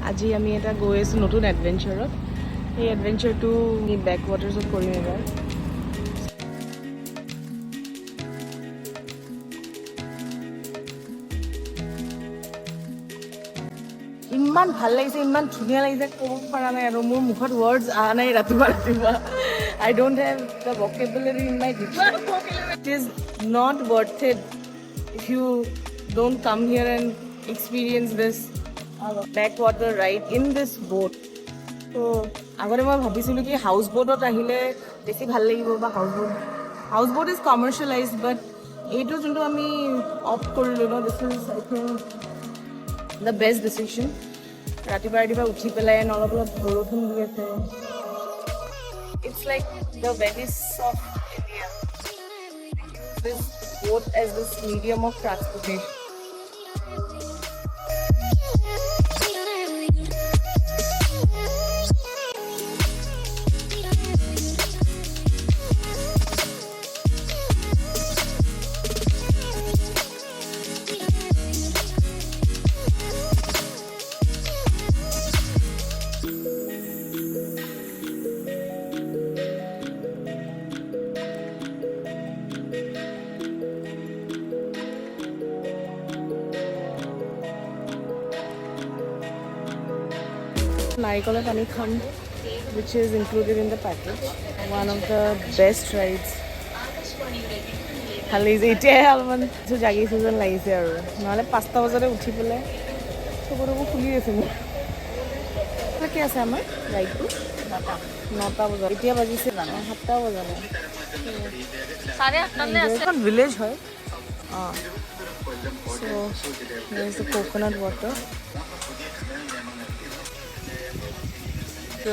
আজি আমি এটা গৈ আছোঁ নতুন এডভেঞ্চাৰত এই এডভেঞ্চাৰটো আমি বেকৱাটাৰ্ছত কৰিম এবাৰ ইমান ভাল লাগিছে ইমান ধুনীয়া লাগিছে ক'ব পৰা নাই আৰু মোৰ মুখত ৱৰ্ডছ অহা নাই ৰাতিপুৱা I don't have the vocabulary in my dictionary. It is not worth it if you don't come here and experience this backwater ride in this boat. So, আগতে মই ভাবিছিলোঁ কি হাউচ বোটত আহিলে বেছি ভাল লাগিব বা houseboat is commercialise but এইটো যোনটো আমি অপ্ট কৰিলোঁ ন this is I think the best decision ৰাতিপুৱা উঠি পেলাই অলপ বৰষুণ দি আছে It's like the Venice of India. This boat as this medium of transportation. Narikola Pani Khand, which is included in the package. One of the best rides. Hal is it? Alman so jagi season laise aru. Nale 5ta bajare uthi pole. Chokoro ko khuli ase mo. Ta kya ase amar ride to? 9ta bajare. Etia bajise 7ta bajare. 8:30 le ase. Kon village hoy. So there is the coconut water.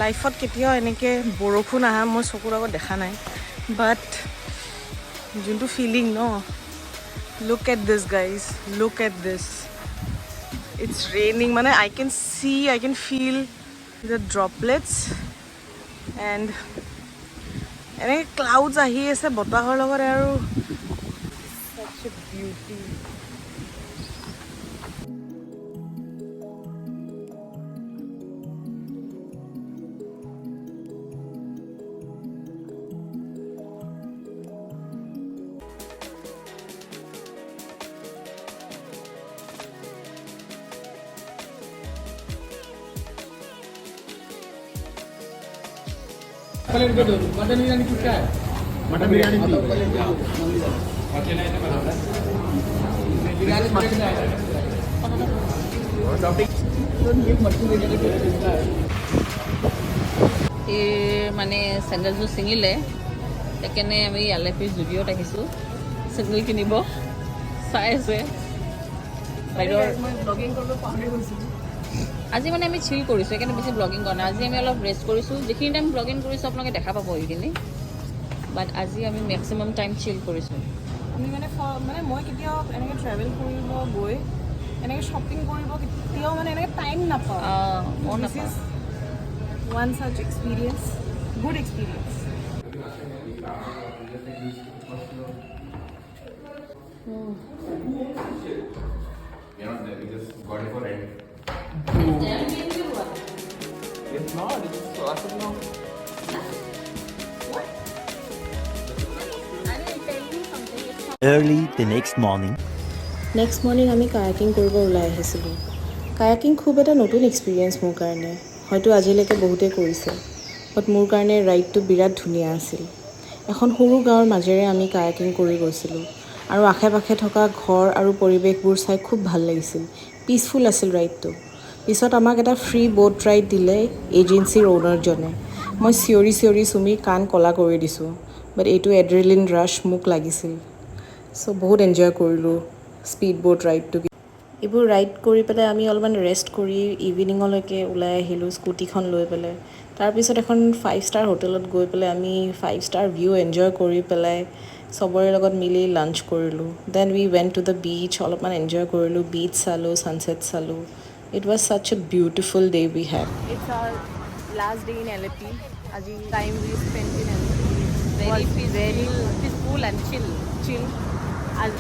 লাইফত কেতিয়াও এনেকৈ বৰষুণ আহা মই চকুৰ আগত দেখা নাই বাট যোনটো ফিলিং ন look at this guys look at this it's raining মানে I can feel the droplets and এনেকৈ ক্লাউডছ আহি আছে বতাহৰ লগত আৰু such a beauty mutton biryani किसका है मटन बिरयानी মানে চেণ্ডেলযোৰ ছিঙিলে সেইকাৰণে আমি আলেপি জুডিঅ'ত আহিছোঁ চেণ্ডেল কিনিব চাই আছে বাইদেউৰ আজি মানে আমি চিল কৰিছোঁ সেইকাৰণে বেছি ব্লগিং কৰা নাই আজি আমি অলপ ৰেষ্ট কৰিছোঁ যিখিনি টাইম ব্লগিং কৰিছোঁ আপোনালোকে দেখা পাব এইখিনি বাট আজি আমি মেক্সিমাম টাইম চিল কৰিছোঁ আমি মানে মই কেতিয়াও এনেকৈ ট্ৰেভেল কৰিব গৈ এনেকৈ শ্বপিং কৰিব কেতিয়াও মানে এনেকৈ টাইম নাপাওঁ this is one ছাচ experience good experience It's not. It's classic now. Early the next morning. Next morning আমি কায়াকিং কৰিব ওলাই আহিছিলোঁ কায়াকিং খুব এটা নতুন এক্সপিৰিয়েঞ্চ মোৰ কাৰণে হয়তো আজিলৈকে বহুতেই কৰিছে বাট মোৰ কাৰণে ৰাইডটো বিৰাট ধুনীয়া আছিল এখন সৰু গাঁৱৰ মাজেৰে আমি কায়াকিং কৰি গৈছিলোঁ আৰু আশে পাশে থকা ঘৰ আৰু পৰিৱেশবোৰ চাই খুব ভাল লাগিছিল পিচফুল আছিল ৰাইডটো পিছত আমাক এটা ফ্ৰী বোট ৰাইড দিলে এজেঞ্চিৰ অ'নাৰজনে মই চিঞৰি চুমি কাণ কলা কৰি দিছোঁ বাট এইটো এড্ৰেলিন ৰাছ মোক লাগিছিল চ' বহুত এনজয় কৰিলোঁ স্পীড বোট ৰাইডটো এইবোৰ ৰাইড কৰি পেলাই আমি অলপমান ৰেষ্ট কৰি ইভিনিঙলৈকে ওলাই আহিলোঁ স্কুটিখন লৈ পেলাই তাৰপিছত এখন 5 ষ্টাৰ হোটেলত গৈ পেলাই আমি 5 ষ্টাৰ ভিউ এনজয় কৰি পেলাই চবৰে লগত মিলি লাঞ্চ কৰিলোঁ then we went to the beach অলপমান এনজয় কৰিলোঁ বিচ চালোঁ ছানছেট চালোঁ it was such a beautiful day we had it's our last day in Alleppey আজি time we spent in Alleppey very peaceful and chill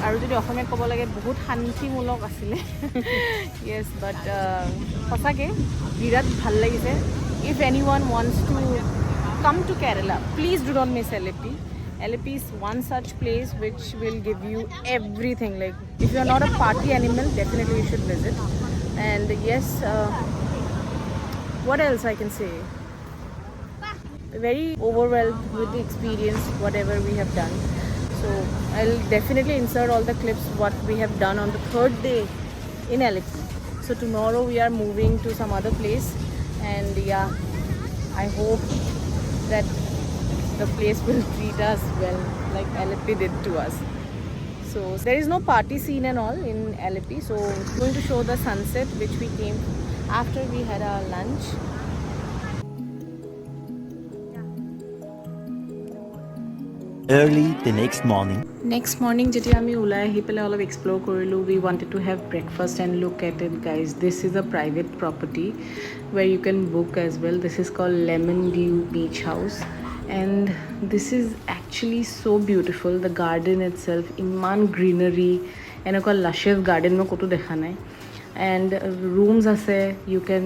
আৰু যদি অসমীয়াত ক'ব লাগে বহুত শান্তিমূলক আছিলে য়েছ বাট সঁচাকৈ বিৰাট ভাল লাগিছে if any one wants to come to Kerala please do not miss Alleppey. Alleppey is one such place which will give you everything. Like if you are not a party animal, definitely you should visit. And yes, what else I can say? Very overwhelmed with the experience, whatever we have done. So I'll definitely insert all the clips what we have done on the third day in Alleppey. So tomorrow we are moving to some other place, and yeah, I hope that the place will treat us well like Alleppey did to us. So there is no party scene and all in Alleppey. So it's going to show the sunset which we came after we had our lunch. Early the next morning. Next morning যেতিয়া আমি ওলাই আহি পেলাই অলপ explore কৰিলোঁ we wanted to have breakfast and look at it guys. This is a private property where you can book as well. This is called Lemon Dew Beach House and this is actually so beautiful. The garden itself ইমান greenery এনেকুৱা luscious garden মই ক'তো দেখা নাই and rooms ase you can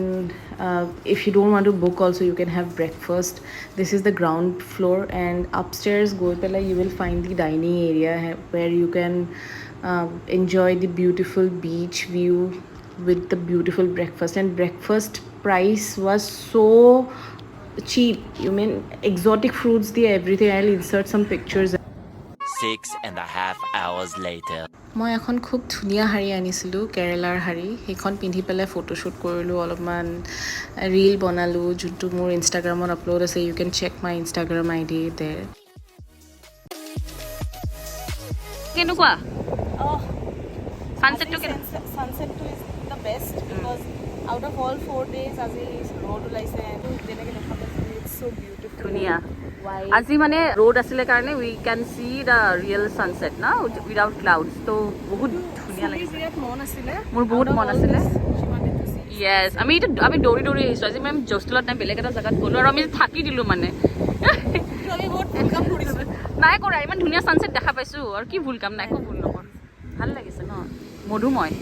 if you don't want to book also you can have breakfast. This is the ground floor and upstairs go pela you will find the dining area where you can enjoy the beautiful beach view with the beautiful breakfast and breakfast price was so cheap. You mean exotic fruits the everything. I'll insert some pictures. 6.5 hours later. মই এখন খুব ধুনীয়া শাৰী আনিছিলোঁ কেৰেলাৰ শাৰী সেইখন পিন্ধি পেলাই ফটোশ্বুট কৰিলোঁ অলপমান ৰীল বনালোঁ যোনটো মোৰ ইনষ্টাগ্ৰামত আপলোড আছে you can check my Instagram ID there. কেনেকুৱা সানসেটটো সানসেটটো is the best because out of all 4 days আজি ৰ'দ ওলাইছে যেনেকৈ দেখা পাইছোঁ ইটছ ছ' বিউটিফুল ধুনীয়া আজি মানে ৰ'দ আছিলে কাৰণে we can see the real sunset না উইদাউট ক্লাউডছ তো বহুত ধুনীয়া লাগিছে মন আছিলে মোৰ বহুত মন আছিলে য়েছ আমি দৌৰি দৌৰি আহিছোঁ আজি মেম জষ্টলত নাই বেলেগ এটা জেগাত গ'লোঁ আৰু আমি থাকি দিলোঁ মানে নাই কৰা ইমান ধুনীয়া সানসেট দেখা পাইছোঁ আৰু কি ভুল কাম নাই একো ভুল নকৰ ভাল লাগিছে ন মধুময়